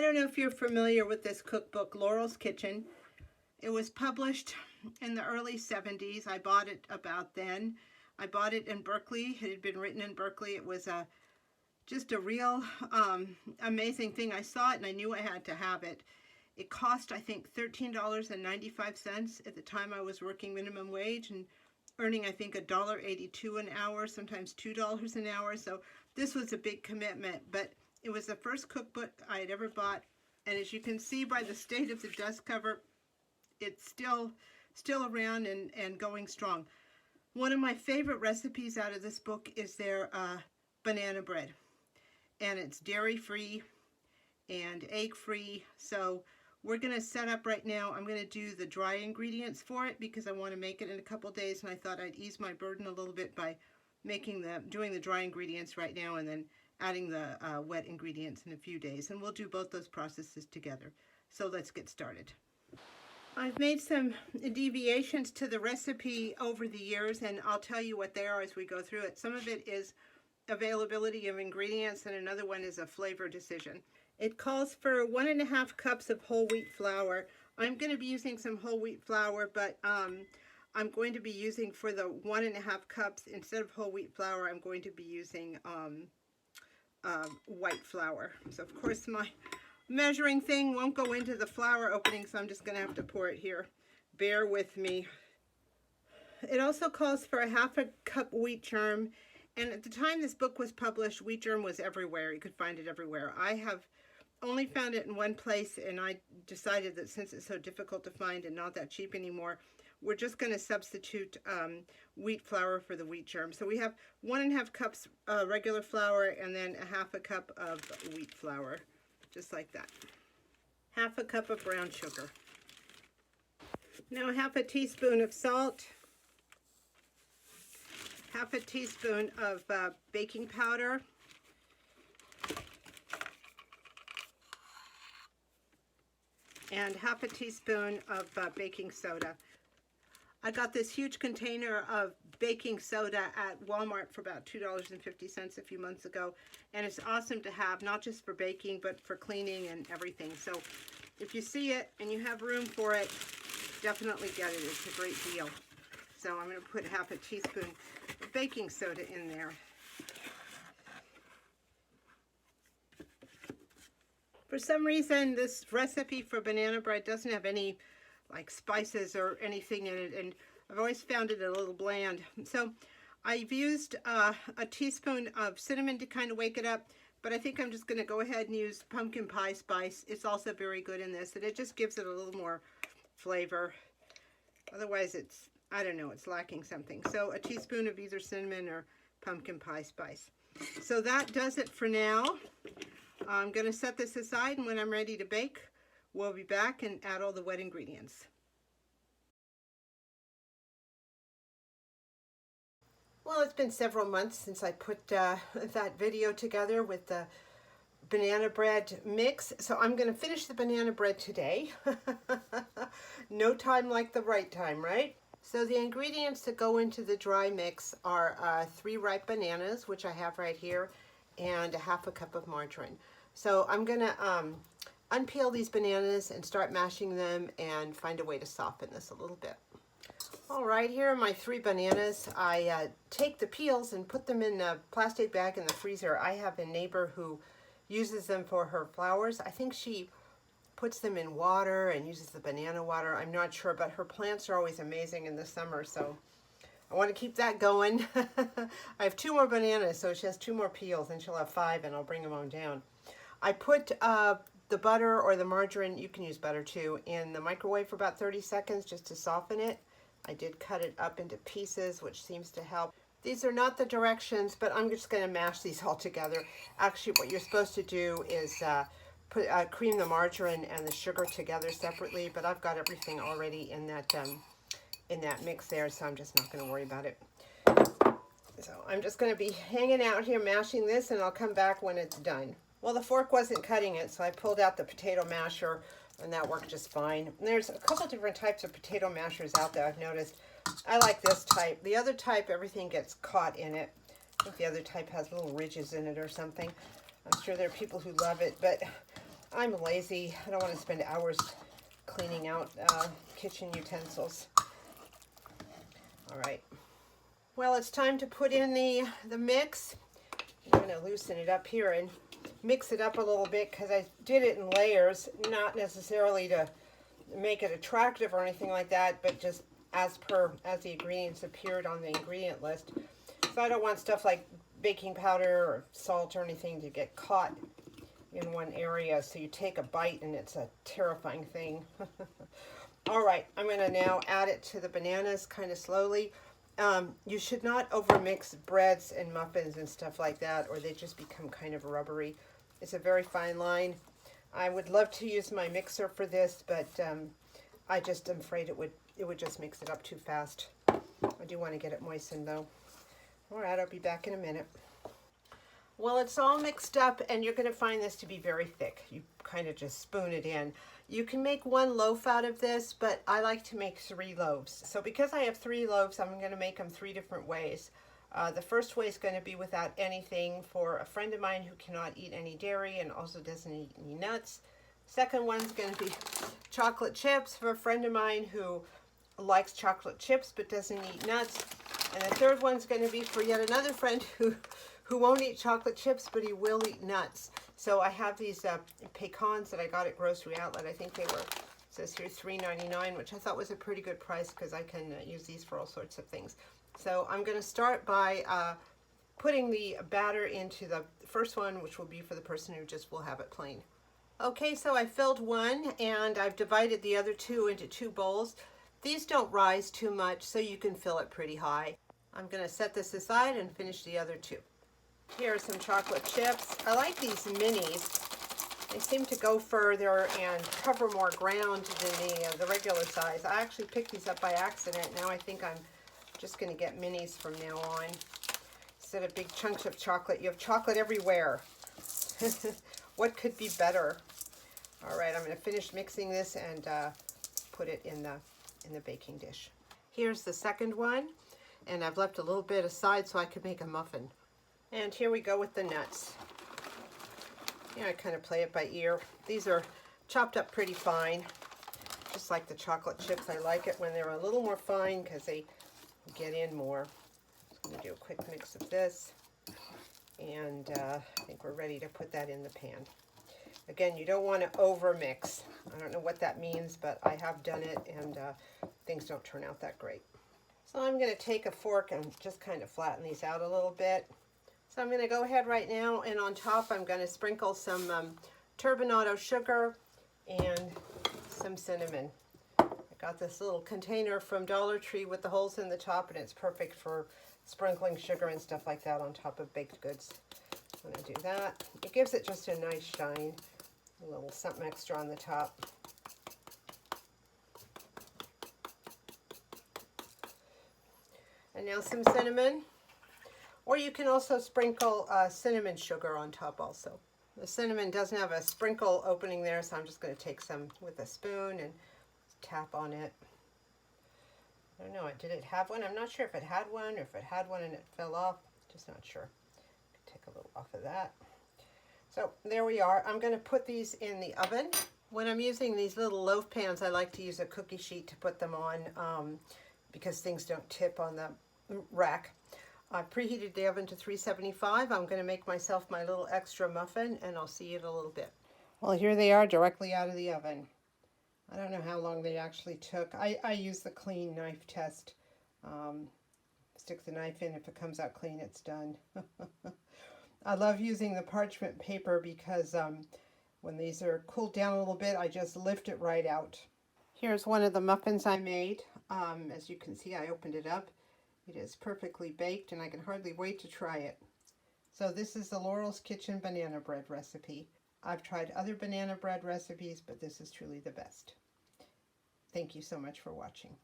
don't know if you're familiar with this cookbook, Laurel's Kitchen. It was published in the early 70s. I bought it about then. I bought it in Berkeley. It had been written in Berkeley. It was just a real amazing thing. I saw it and I knew I had to have it. It cost, I think, $13.95 at the time I was working minimum wage and earning, I think, $1.82 an hour, sometimes $2 an hour. So this was a big commitment, but it was the first cookbook I had ever bought. And as you can see by the state of the dust cover, it's still around and going strong. One of my favorite recipes out of this book is their banana bread. And it's dairy-free and egg-free. So we're going to set up right now. I'm going to do the dry ingredients for it because I want to make it in a couple days, and I thought I'd ease my burden a little bit by doing the dry ingredients right now and then adding the wet ingredients in a few days. And we'll do both those processes together. So let's get started. I've made some deviations to the recipe over the years, and I'll tell you what they are as we go through it. Some of it is availability of ingredients, and another one is a flavor decision. It calls for 1.5 cups of whole wheat flour. I'm going to be using some whole wheat flour, but I'm going to be using, for the 1.5 cups, instead of whole wheat flour, I'm going to be using white flour. So of course my measuring thing won't go into the flour opening, so I'm just going to have to pour it here. Bear with me. It also calls for 1/2 cup wheat germ, and at the time this book was published, wheat germ was everywhere. You could find it everywhere. I have only found it in one place, and I decided that since it's so difficult to find and not that cheap anymore, we're just going to substitute wheat flour for the wheat germ. So we have 1.5 cups regular flour and then 1/2 cup of wheat flour. Just like that. 1/2 cup of brown sugar. Now 1/2 teaspoon of salt. 1/2 teaspoon of baking powder. And 1/2 teaspoon of baking soda. I got this huge container of baking soda at Walmart for about $2.50 a few months ago, and it's awesome to have, not just for baking but for cleaning and everything. So if you see it and you have room for it, definitely get it. It's a great deal. So I'm going to put 1/2 teaspoon of baking soda in there. For some reason, this recipe for banana bread doesn't have any like spices or anything in it, and I've always found it a little bland. So I've used a teaspoon of cinnamon to kind of wake it up, but I think I'm just going to go ahead and use pumpkin pie spice. It's also very good in this, and it just gives it a little more flavor. Otherwise it's, I don't know, it's lacking something. So a teaspoon of either cinnamon or pumpkin pie spice. So that does it for now. I'm going to set this aside, and when I'm ready to bake, we'll be back and add all the wet ingredients. Well, it's been several months since I put that video together with the banana bread mix, so I'm going to finish the banana bread today. No time like the right time, right? So the ingredients that go into the dry mix are 3 ripe bananas, which I have right here, and 1/2 cup of margarine. So I'm going to unpeel these bananas and start mashing them and find a way to soften this a little bit. All right, here are my 3 bananas. I take the peels and put them in a plastic bag in the freezer. I have a neighbor who uses them for her flowers. I think she puts them in water and uses the banana water. I'm not sure, but her plants are always amazing in the summer, so I want to keep that going. I have 2 more bananas, so she has 2 more peels, and she'll have 5, and I'll bring them on down. I put the butter or the margarine, you can use butter too, in the microwave for about 30 seconds just to soften it. I did cut it up into pieces, which seems to help. These are not the directions, but I'm just going to mash these all together. Actually, what you're supposed to do is cream the margarine and the sugar together separately, but I've got everything already in that mix there, so I'm just not going to worry about it. So I'm just going to be hanging out here mashing this, and I'll come back when it's done. Well, the fork wasn't cutting it, so I pulled out the potato masher, and that worked just fine. And there's a couple different types of potato mashers out there, I've noticed. I like this type. The other type, everything gets caught in it. I think the other type has little ridges in it or something. I'm sure there are people who love it, but I'm lazy. I don't want to spend hours cleaning out kitchen utensils. All right. Well, it's time to put in the mix. I'm going to loosen it up here and mix it up a little bit because I did it in layers, not necessarily to make it attractive or anything like that, but just as the ingredients appeared on the ingredient list. So I don't want stuff like baking powder or salt or anything to get caught in one area, so you take a bite and it's a terrifying thing. All right, I'm going to now add it to the bananas kind of slowly. You should not overmix breads and muffins and stuff like that, or they just become kind of rubbery. It's a very fine line. I would love to use my mixer for this, but I just am afraid it would just mix it up too fast. I do want to get it moistened though. All right, I'll be back in a minute. Well, it's all mixed up, and you're going to find this to be very thick. You kind of just spoon it in. You can make one loaf out of this, but I like to make 3 loaves. So because I have 3 loaves, I'm going to make them 3 different ways. The first way is going to be without anything for a friend of mine who cannot eat any dairy and also doesn't eat any nuts. Second one's going to be chocolate chips for a friend of mine who likes chocolate chips but doesn't eat nuts. And the third one's going to be for yet another friend who won't eat chocolate chips, but he will eat nuts. So I have these pecans that I got at Grocery Outlet. I think they were, it says here, $3.99, which I thought was a pretty good price because I can use these for all sorts of things. So I'm going to start by putting the batter into the first one, which will be for the person who just will have it plain. Okay, so I filled one, and I've divided the other 2 into 2 bowls. These don't rise too much, so you can fill it pretty high. I'm going to set this aside and finish the other 2. Here are some chocolate chips. I like these minis. They seem to go further and cover more ground than the regular size. I actually picked these up by accident. Now I think I'm just going to get minis from now on. Instead of big chunks of chocolate, you have chocolate everywhere. What could be better? All right, I'm going to finish mixing this and put it in the baking dish. Here's the second one, and I've left a little bit aside so I could make a muffin. And here we go with the nuts. I kind of play it by ear. These are chopped up pretty fine, just like the chocolate chips. I like it when they're a little more fine because they get in more. I'm going to do a quick mix of this, and I think we're ready to put that in the pan. Again, you don't want to over mix. I don't know what that means, but I have done it, and things don't turn out that great. So I'm going to take a fork and just kind of flatten these out a little bit. So I'm going to go ahead right now, and on top I'm going to sprinkle some turbinado sugar and some cinnamon. I got this little container from Dollar Tree with the holes in the top, and it's perfect for sprinkling sugar and stuff like that on top of baked goods. I'm going to do that. It gives it just a nice shine, a little something extra on the top. And now some cinnamon. Or you can also sprinkle cinnamon sugar on top also. The cinnamon doesn't have a sprinkle opening there, so I'm just going to take some with a spoon and tap on it. I don't know, did it have one? I'm not sure if it had one or if it had one and it fell off. Just not sure. Take a little off of that. So there we are. I'm going to put these in the oven. When I'm using these little loaf pans, I like to use a cookie sheet to put them on because things don't tip on the rack. I've preheated the oven to 375. I'm going to make myself my little extra muffin, and I'll see you in a little bit. Well, here they are directly out of the oven. I don't know how long they actually took. I use the clean knife test. Stick the knife in. If it comes out clean, it's done. I love using the parchment paper because when these are cooled down a little bit, I just lift it right out. Here's one of the muffins I made. As you can see, I opened it up. It is perfectly baked, and I can hardly wait to try it. So this is the Laurel's Kitchen banana bread recipe. I've tried other banana bread recipes, but this is truly the best. Thank you so much for watching.